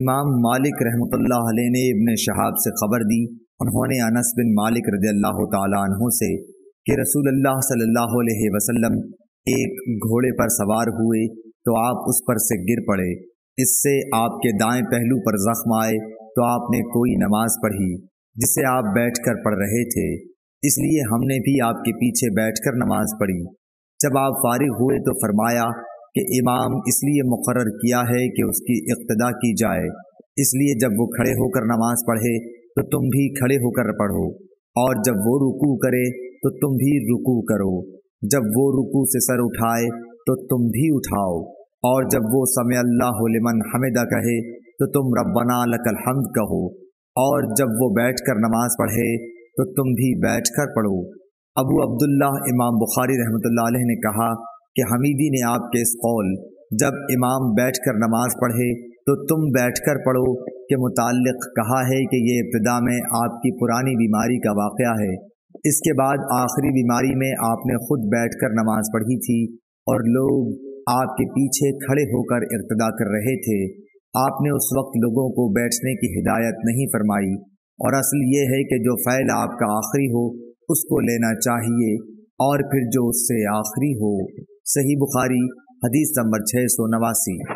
امام مالک رحمۃ اللہ علیہ نے ابن شہاب سے خبر دی، انہوں نے انس بن مالک رضی اللہ تعالیٰ عنہ سے کہ رسول اللہ صلی اللہ علیہ وسلم ایک گھوڑے پر سوار ہوئے تو آپ اس پر سے گر پڑے، اس سے آپ کے دائیں پہلو پر زخم آئے تو آپ نے کوئی نماز پڑھی جسے آپ بیٹھ کر پڑھ رہے تھے، اس لیے ہم نے بھی آپ کے پیچھے بیٹھ کر نماز پڑھی۔ جب آپ فارغ ہوئے تو فرمایا کہ امام اس لیے مقرر کیا ہے کہ اس کی اقتداء کی جائے، اس لیے جب وہ کھڑے ہو کر نماز پڑھے تو تم بھی کھڑے ہو کر پڑھو، اور جب وہ رکوع کرے تو تم بھی رکوع کرو، جب وہ رکوع سے سر اٹھائے تو تم بھی اٹھاؤ، اور جب وہ سمع اللہ لمن حمدہ کہے تو تم ربنا لک الحمد کہو، اور جب وہ بیٹھ کر نماز پڑھے تو تم بھی بیٹھ کر پڑھو۔ ابو عبداللہ امام بخاری رحمۃ اللہ علیہ نے کہا کہ حمیدی نے آپ کے اس قول جب امام بیٹھ کر نماز پڑھے تو تم بیٹھ کر پڑھو کے متعلق کہا ہے کہ یہ ابتدا میں آپ کی پرانی بیماری کا واقعہ ہے، اس کے بعد آخری بیماری میں آپ نے خود بیٹھ کر نماز پڑھی تھی اور لوگ آپ کے پیچھے کھڑے ہو کر اقتداء کر رہے تھے۔ آپ نے اس وقت لوگوں کو بیٹھنے کی ہدایت نہیں فرمائی، اور اصل یہ ہے کہ جو فعل آپ کا آخری ہو اس کو لینا چاہیے، اور پھر جو اس سے آخری ہو۔ صحیح بخاری حدیث نمبر 689۔